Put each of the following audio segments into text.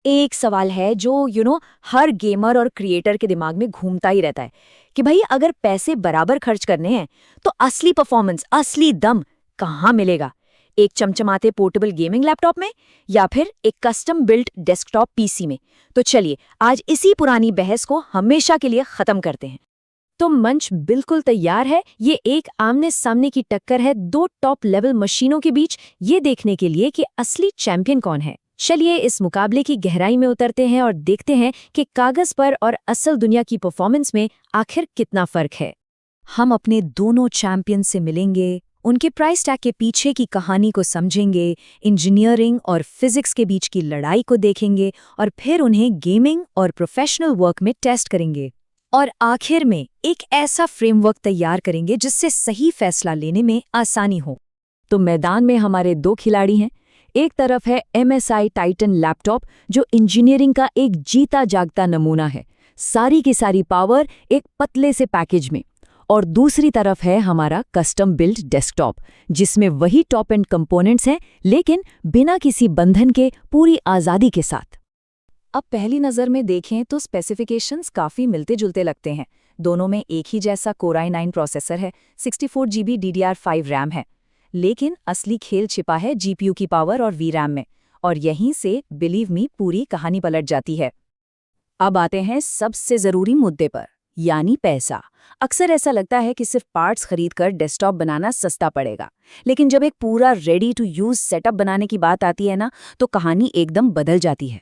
एक सवाल है जो हर गेमर और क्रिएटर के दिमाग में घूमता ही रहता है कि भाई अगर पैसे बराबर खर्च करने हैं तो असली परफॉर्मेंस, असली दम कहाँ मिलेगा? एक चमचमाते पोर्टेबल गेमिंग लैपटॉप में या फिर एक कस्टम बिल्ट डेस्कटॉप पीसी में? तो चलिए आज इसी पुरानी बहस को हमेशा के लिए खत्म करते हैं। तो मंच बिल्कुल तैयार है। ये एक आमने सामने की टक्कर है दो टॉप लेवल मशीनों के बीच, ये देखने के लिए कि असली चैंपियन कौन है। चलिए इस मुकाबले की गहराई में उतरते हैं और देखते हैं कि कागज पर और असल दुनिया की परफॉर्मेंस में आखिर कितना फर्क है। हम अपने दोनों चैंपियन से मिलेंगे, उनके प्राइस टैग के पीछे की कहानी को समझेंगे, इंजीनियरिंग और फिजिक्स के बीच की लड़ाई को देखेंगे और फिर उन्हें गेमिंग और प्रोफेशनल वर्क में टेस्ट करेंगे। और आखिर में एक ऐसा फ्रेमवर्क तैयार करेंगे जिससे सही फैसला लेने में आसानी हो। तो मैदान में हमारे दो खिलाड़ी हैं। एक तरफ है MSI टाइटन लैपटॉप जो इंजीनियरिंग का एक जीता जागता नमूना है, सारी की सारी पावर एक पतले से पैकेज में। और दूसरी तरफ है हमारा कस्टम बिल्ट डेस्कटॉप जिसमें वही टॉप एंड कंपोनेंट्स हैं लेकिन बिना किसी बंधन के, पूरी आज़ादी के साथ। अब पहली नज़र में देखें तो स्पेसिफिकेशंस काफ़ी मिलते जुलते लगते हैं। दोनों में एक ही जैसा Core i9 प्रोसेसर है, 64 GB DDR5 रैम है। लेकिन असली खेल छिपा है GPU की पावर और VRAM में, और यहीं से बिलीव मी पूरी कहानी पलट जाती है। अब आते हैं सबसे ज़रूरी मुद्दे पर, यानी पैसा। अक्सर ऐसा लगता है कि सिर्फ पार्ट्स खरीदकर डेस्कटॉप बनाना सस्ता पड़ेगा, लेकिन जब एक पूरा रेडी टू यूज़ सेटअप बनाने की बात आती है ना, तो कहानी एकदम बदल जाती है।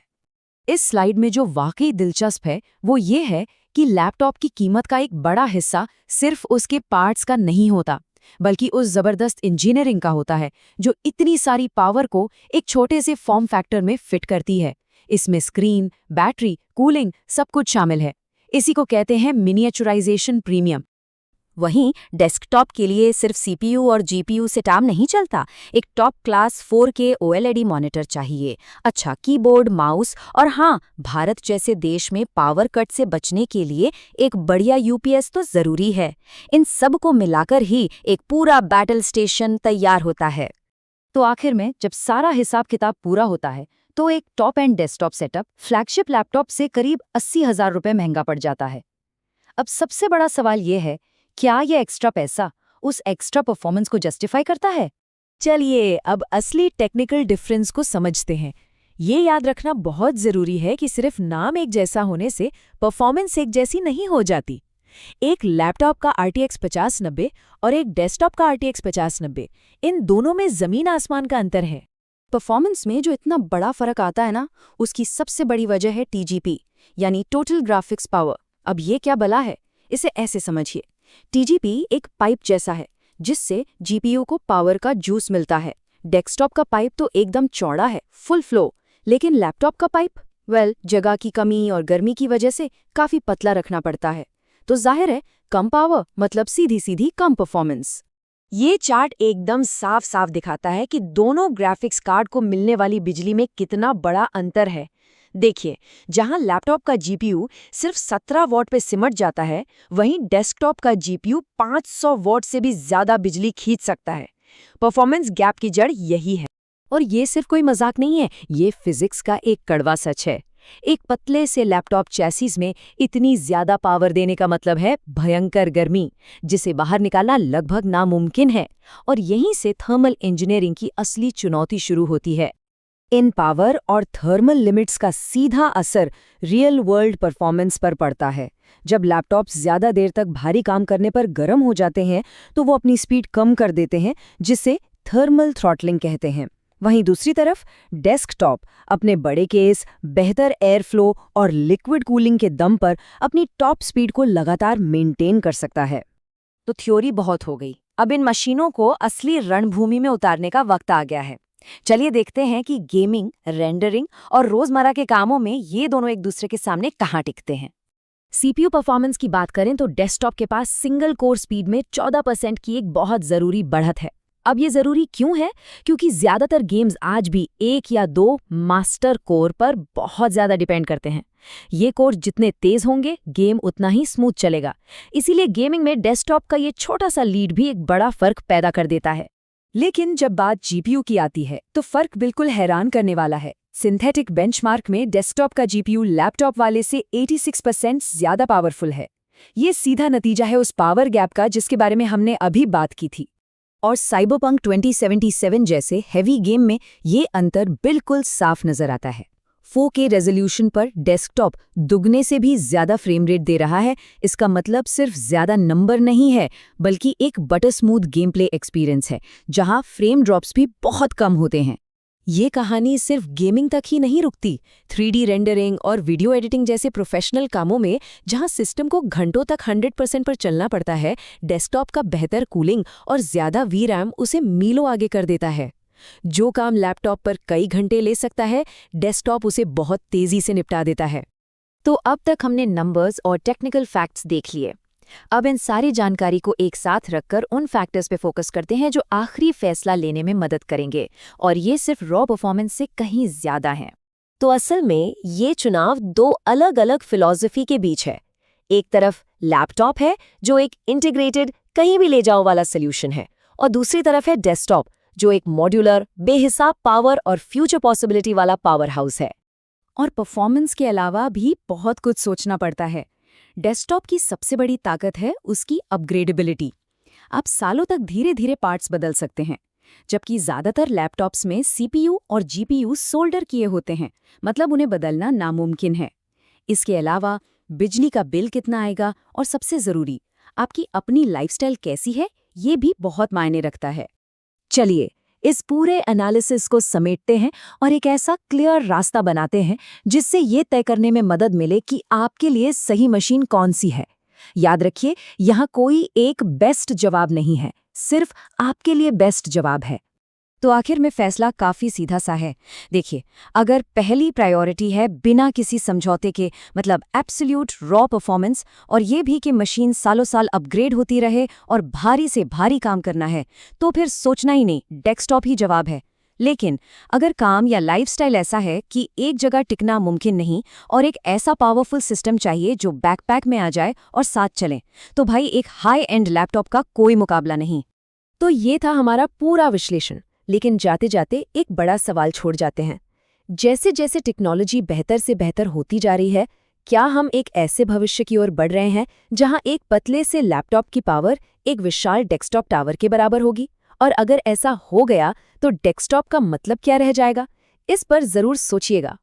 इस स्लाइड में जो वाकई दिलचस्प है वो ये है कि लैपटॉप की कीमत का एक बड़ा हिस्सा सिर्फ उसके पार्ट्स का नहीं होता, बल्कि उस जबरदस्त इंजीनियरिंग का होता है जो इतनी सारी पावर को एक छोटे से फॉर्म फैक्टर में फिट करती है। इसमें स्क्रीन, बैटरी, कूलिंग सब कुछ शामिल है। इसी को कहते हैं मिनिएचराइजेशन प्रीमियम। वहीं डेस्कटॉप के लिए सिर्फ CPU और GPU से काम नहीं चलता। एक top class 4K OLED monitor चाहिए, अच्छा कीबोर्ड, माउस और हाँ, भारत जैसे देश में पावर कट से बचने के लिए एक बढ़िया UPS तो ज़रूरी है। इन सब को मिलाकर ही एक पूरा बैटल स्टेशन तैयार होता है। तो आखिर में जब सारा हिसाब किताब पूरा होता है तो एक top and desktop setup flagship laptop से करीब 80,000 रुपये महंगा पड़ जाता है। अब सबसे बड़ा सवाल ये है, क्या ये एक्स्ट्रा पैसा उस एक्स्ट्रा परफॉर्मेंस को जस्टिफाई करता है? चलिए अब असली टेक्निकल डिफरेंस को समझते हैं। ये याद रखना बहुत ज़रूरी है कि सिर्फ नाम एक जैसा होने से परफॉर्मेंस एक जैसी नहीं हो जाती। एक लैपटॉप का RTX 5090 और एक डेस्कटॉप का RTX 5090, इन दोनों में ज़मीन आसमान का अंतर है। परफॉर्मेंस में जो इतना बड़ा फ़र्क आता है ना, उसकी सबसे बड़ी वजह है TGP, यानी टोटल ग्राफिक्स पावर। अब ये क्या बला है, इसे ऐसे समझिए। TGP एक पाइप जैसा है जिससे GPU को पावर का जूस मिलता है। डेस्कटॉप का पाइप तो एकदम चौड़ा है, फुल फ्लो, लेकिन लैपटॉप का पाइप जगह की कमी और गर्मी की वजह से काफ़ी पतला रखना पड़ता है। तो जाहिर है कम पावर मतलब सीधी सीधी कम परफॉर्मेंस। ये चार्ट एकदम साफ साफ दिखाता है कि दोनों ग्राफिक्स कार्ड को मिलने वाली बिजली में कितना बड़ा अंतर है। देखिए, जहां लैपटॉप का GPU सिर्फ 17 वॉट पे सिमट जाता है, वहीं डेस्कटॉप का GPU 500 वॉट से भी ज्यादा बिजली खींच सकता है। परफॉर्मेंस गैप की जड़ यही है। और ये सिर्फ कोई मजाक नहीं है, ये फिजिक्स का एक कड़वा सच है। एक पतले से लैपटॉप चैसिस में इतनी ज्यादा पावर देने का मतलब है भयंकर गर्मी, जिसे बाहर निकालना लगभग नामुमकिन है। और यहीं से थर्मल इंजीनियरिंग की असली चुनौती शुरू होती है। इन पावर और थर्मल लिमिट्स का सीधा असर रियल वर्ल्ड परफॉर्मेंस पर पड़ता है। जब लैपटॉप्स ज़्यादा देर तक भारी काम करने पर गर्म हो जाते हैं तो वो अपनी स्पीड कम कर देते हैं, जिसे थर्मल थ्रॉटलिंग कहते हैं। वहीं दूसरी तरफ डेस्कटॉप अपने बड़े केस, बेहतर एयर फ्लो और लिक्विड कूलिंग के दम पर अपनी टॉप स्पीड को लगातार मेंटेन कर सकता है। तो थ्योरी बहुत हो गई, अब इन मशीनों को असली रणभूमि में उतारने का वक्त आ गया है। चलिए देखते हैं कि गेमिंग, रेंडरिंग और रोजमर्रा के कामों में ये दोनों एक दूसरे के सामने कहाँ टिकते हैं। CPU परफॉर्मेंस की बात करें तो डेस्कटॉप के पास सिंगल कोर स्पीड में 14% की एक बहुत जरूरी बढ़त है। अब ये जरूरी क्यों है? क्योंकि ज्यादातर गेम्स आज भी एक या दो मास्टर कोर पर बहुत ज्यादा डिपेंड करते हैं। ये कोर जितने तेज होंगे, गेम उतना ही स्मूथ चलेगा। इसीलिए गेमिंग में डेस्कटॉप का ये छोटा सा लीड भी एक बड़ा फर्क पैदा कर देता है। लेकिन जब बात जीपीयू की आती है तो फर्क बिल्कुल हैरान करने वाला है। सिंथेटिक बेंचमार्क में डेस्कटॉप का जीपीयू लैपटॉप वाले से 86% ज्यादा पावरफुल है। ये सीधा नतीजा है उस पावर गैप का जिसके बारे में हमने अभी बात की थी। और साइबरपंक 2077 जैसे हेवी गेम में ये अंतर बिल्कुल साफ नजर आता है। 4K रेजोल्यूशन पर डेस्कटॉप दुगने से भी ज्यादा फ्रेम रेट दे रहा है। इसका मतलब सिर्फ ज्यादा नंबर नहीं है, बल्कि एक butter smooth game play experience है, जहां फ्रेम ड्रॉप्स भी बहुत कम होते हैं। ये कहानी सिर्फ गेमिंग तक ही नहीं रुकती। 3D रेंडरिंग और वीडियो एडिटिंग जैसे प्रोफेशनल कामों में, जहां सिस्टम को घंटों तक 100% पर चलना पड़ता है, डेस्कटॉप का बेहतर कूलिंग और ज्यादा VRAM उसे मीलों आगे कर देता है। जो काम लैपटॉप पर कई घंटे ले सकता है, डेस्कटॉप उसे बहुत तेजी से निपटा देता है। तो अब तक हमने नंबर्स और टेक्निकल फैक्ट्स देख लिए। अब इन सारी जानकारी को एक साथ रखकर उन फैक्टर्स पे फोकस करते हैं जो आखिरी फैसला लेने में मदद करेंगे, और ये सिर्फ रॉ परफॉर्मेंस से कहीं ज्यादा हैं। तो असल में ये चुनाव दो अलग अलग फिलॉसफी के बीच है। एक तरफ लैपटॉप है जो एक इंटीग्रेटेड कहीं भी ले जाओ वाला सोल्यूशन है, और दूसरी तरफ है डेस्कटॉप जो एक मॉड्यूलर, बेहिसाब पावर और फ्यूचर पॉसिबिलिटी वाला पावर हाउस है। और परफॉर्मेंस के अलावा भी बहुत कुछ सोचना पड़ता है। डेस्कटॉप की सबसे बड़ी ताकत है उसकी अपग्रेडेबिलिटी। आप सालों तक धीरे धीरे पार्ट्स बदल सकते हैं, जबकि ज़्यादातर लैपटॉप्स में सीपीयू और जीपीयू सोल्डर किए होते हैं, मतलब उन्हें बदलना नामुमकिन है। इसके अलावा बिजली का बिल कितना आएगा, और सबसे ज़रूरी, आपकी अपनी लाइफस्टाइल कैसी है, ये भी बहुत मायने रखता है। चलिए इस पूरे एनालिसिस को समेटते हैं और एक ऐसा क्लियर रास्ता बनाते हैं जिससे ये तय करने में मदद मिले कि आपके लिए सही मशीन कौन सी है। याद रखिए, यहाँ कोई एक बेस्ट जवाब नहीं है, सिर्फ आपके लिए बेस्ट जवाब है। तो आखिर में फैसला काफ़ी सीधा सा है। देखिए, अगर पहली प्रायोरिटी है बिना किसी समझौते के, मतलब एब्सोल्यूट रॉ परफॉर्मेंस, और ये भी कि मशीन सालों साल अपग्रेड होती रहे और भारी से भारी काम करना है, तो फिर सोचना ही नहीं, डेस्कटॉप ही जवाब है। लेकिन अगर काम या लाइफस्टाइल ऐसा है कि एक जगह टिकना मुमकिन नहीं और एक ऐसा पावरफुल सिस्टम चाहिए जो बैकपैक में आ जाए और साथ चले, तो भाई एक हाई एंड लैपटॉप का कोई मुकाबला नहीं। तो ये था हमारा पूरा विश्लेषण। लेकिन जाते जाते एक बड़ा सवाल छोड़ जाते हैं। जैसे जैसे टेक्नोलॉजी बेहतर से बेहतर होती जा रही है, क्या हम एक ऐसे भविष्य की ओर बढ़ रहे हैं जहां एक पतले से लैपटॉप की पावर एक विशाल डेस्कटॉप टावर के बराबर होगी? और अगर ऐसा हो गया तो डेस्कटॉप का मतलब क्या रह जाएगा? इस पर जरूर सोचिएगा।